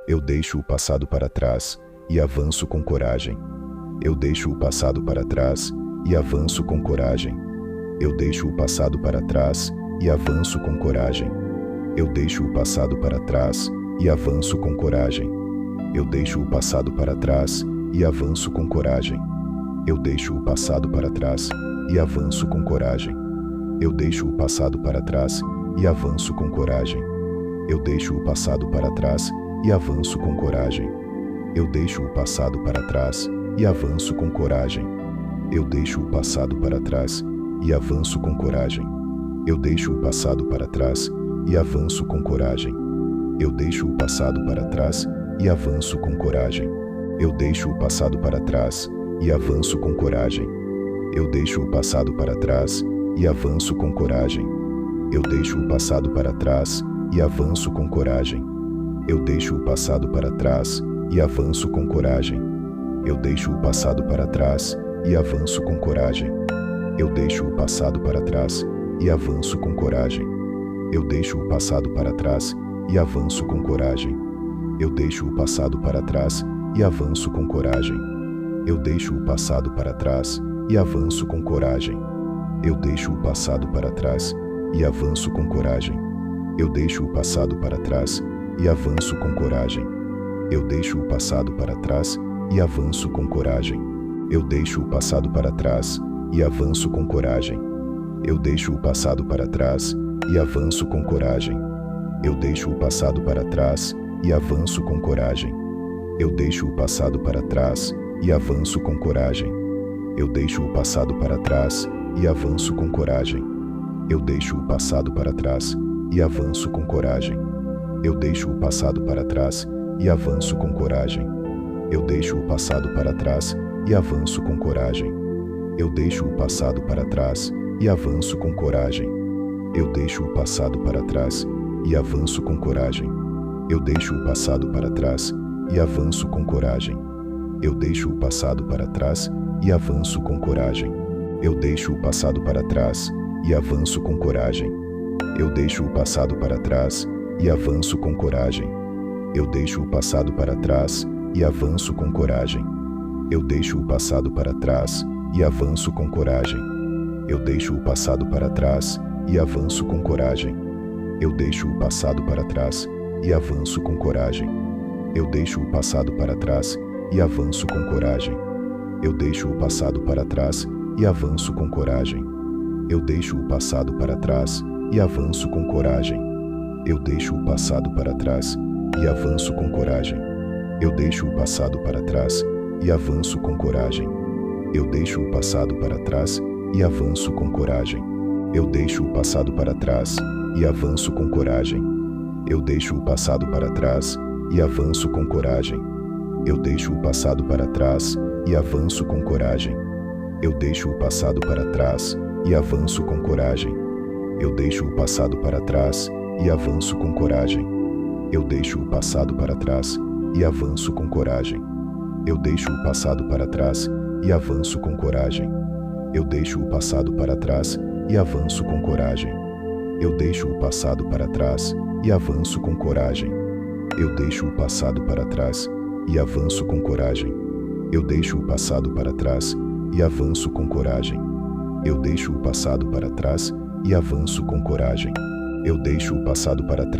Eu deixo o passado para trás e avanço com coragem. Eu deixo o passado para trás e avanço com coragem. Eu deixo o passado para trás e avanço com coragem. Eu deixo o passado para trás e avanço com coragem. Eu deixo o passado para trás e avanço com coragem. Eu deixo o passado para trás e avanço com coragem. Eu deixo o passado para trás e avanço com coragem. Eu deixo o passado para trás e avanço com coragem. Eu deixo o passado para trás e avanço com coragem. Eu deixo o passado para trás e avanço com coragem. Eu deixo o passado para trás e avanço com coragem. Eu deixo o passado para trás e avanço com coragem. Eu deixo o passado para trás e avanço com coragem. Eu deixo o passado para trás e avanço com coragem. Eu deixo o passado para trás e avanço com coragem. Eu deixo o passado para trás e avanço com coragem. Eu deixo o passado para trás e avanço com coragem. Eu deixo o passado para trás e avanço com coragem. Eu deixo o passado para trás e avanço com coragem. Eu deixo o passado para trás e avanço com coragem. Eu deixo o passado para trás e avanço com coragem. Eu deixo o passado para trás e avanço com coragem. Eu deixo o passado para trás e avanço com coragem. Eu deixo o passado para trás e avanço com coragem. Eu deixo o passado para trás e avanço com coragem. Eu deixo o passado para trás e avanço com coragem. Eu deixo o passado para trás e avanço com coragem. Eu deixo o passado para trás e avanço com coragem. Eu deixo o passado para trás e avanço com coragem. Eu deixo o passado para trás e avanço com coragem. Eu deixo o passado para trás e avanço com coragem. Eu deixo o passado para trás e avanço com coragem. Eu deixo o passado para trás e avanço com coragem. Eu deixo o passado para trás e avanço com coragem. Eu deixo o passado para trás e avanço com coragem. Eu deixo o passado para trás e avanço com coragem. Eu deixo o passado para trás e avanço com coragem. Eu deixo o passado para trás e avanço com coragem. Eu deixo o passado para trás e avanço com coragem. Eu deixo o passado para trás e avanço com coragem. Eu deixo o passado para trás e avanço com coragem. Eu deixo o passado para trás e avanço com coragem. Eu deixo o passado para trás e avanço com coragem. Eu deixo o passado para trás e avanço com coragem. Eu deixo o passado para trás e avanço com coragem. Eu deixo o passado para trás e avanço com coragem. Eu deixo o passado para trás e avanço com coragem. Eu deixo o passado para trás e avanço com coragem. Eu deixo o passado para trás e avanço com coragem. Eu deixo o passado para trás e avanço com coragem. Eu deixo o passado para trás e avanço com coragem. Eu deixo o passado para trás e avanço com coragem. Eu deixo o passado para trás e avanço com coragem. Eu deixo o passado para trás e avanço com coragem. Eu deixo o passado para trás e avanço com coragem. Eu deixo o passado para trás e avanço com coragem. Eu deixo o passado para trás e avanço com coragem. Eu deixo o passado para trás e avanço com coragem. Eu deixo o passado para trás e avanço com coragem. Eu deixo o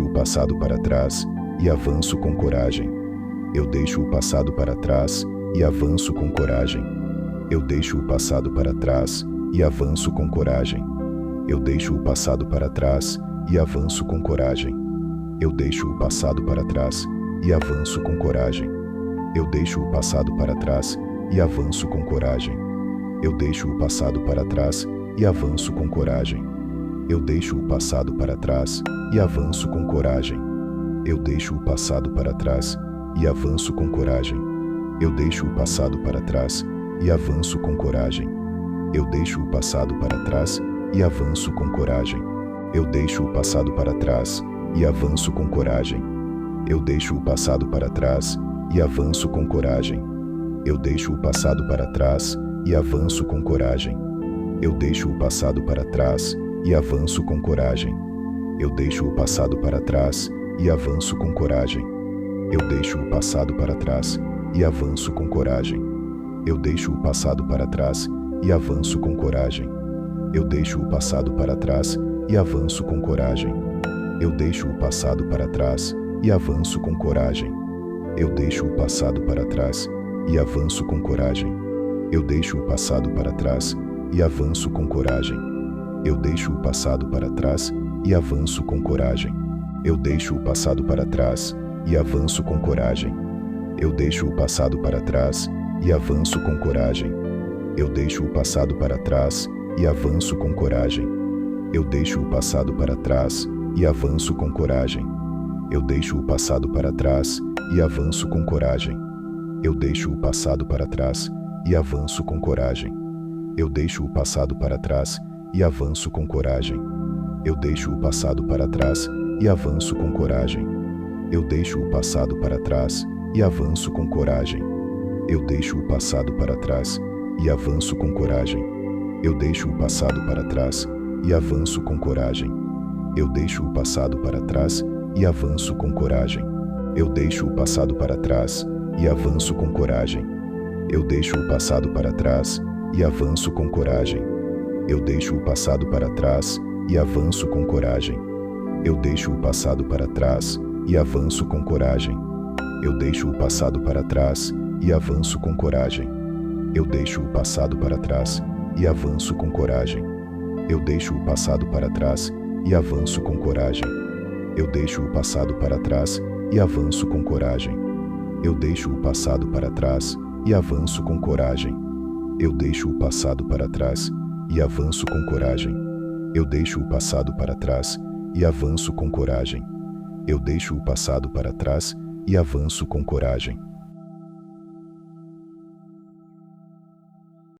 passado para trás e avanço com coragem. Eu deixo o passado para trás e avanço com coragem. Eu deixo o passado para trás e avanço com coragem. Eu deixo o passado para trás e avanço com coragem. Eu deixo o passado para trás e avanço com coragem. Eu deixo o passado para trás e avanço com coragem. Eu deixo o passado para trás e avanço com coragem. Eu deixo o passado para trás e avanço com coragem. Eu deixo o passado para trás e avanço com coragem. Eu deixo o passado para trás e avanço com coragem. Eu deixo o passado para trás e avanço com coragem. Eu deixo o passado para trás e avanço com coragem. Eu deixo o passado para trás e avanço com coragem. Eu deixo o passado para trás e avanço com coragem. Eu deixo o passado para trás e avanço com coragem. Eu deixo o passado para trás e avanço com coragem. Eu deixo o passado para trás e avanço com coragem. Eu deixo o passado para trás e avanço com coragem. Eu deixo o passado para trás e avanço com coragem. Eu deixo o passado para trás e avanço com coragem. Eu deixo o passado para trás e avanço com coragem. Eu deixo o passado para trás e avanço com coragem. Eu deixo o passado para trás e avanço com coragem. Eu deixo o passado para trás e avanço com coragem. Eu deixo o passado para trás e avanço com coragem. Eu deixo o passado para trás e avanço com coragem. Eu deixo o passado para trás e avanço com coragem. Eu deixo o passado para trás e avanço com coragem. Eu deixo o passado para trás e avanço com coragem. Eu deixo o passado para trás e avanço com coragem. Eu deixo o passado para trás e avanço com coragem. Eu deixo o passado para trás e avanço com coragem. Eu deixo o passado para trás e avanço com coragem. Eu deixo o passado para trás e avanço com coragem. Eu deixo o passado para trás e avanço com coragem. Eu deixo o passado para trás e avanço com coragem. Eu deixo o passado para trás e avanço com coragem. Eu deixo o passado para trás e avanço com coragem. Eu deixo o passado para trás e avanço com coragem. Eu deixo o passado para trás e avanço com coragem. Eu deixo o passado para trás e avanço com coragem. Eu deixo o passado para trás e avanço com coragem. Eu deixo o passado para trás e avanço com coragem. Eu deixo o passado para trás e avanço com coragem. Eu deixo o passado para trás e avanço com coragem. Eu deixo o passado para trás e avanço com coragem. Eu deixo o passado para trás e avanço com coragem. Eu deixo o passado para trás e avanço com coragem. Eu deixo o passado para trás e avanço com coragem.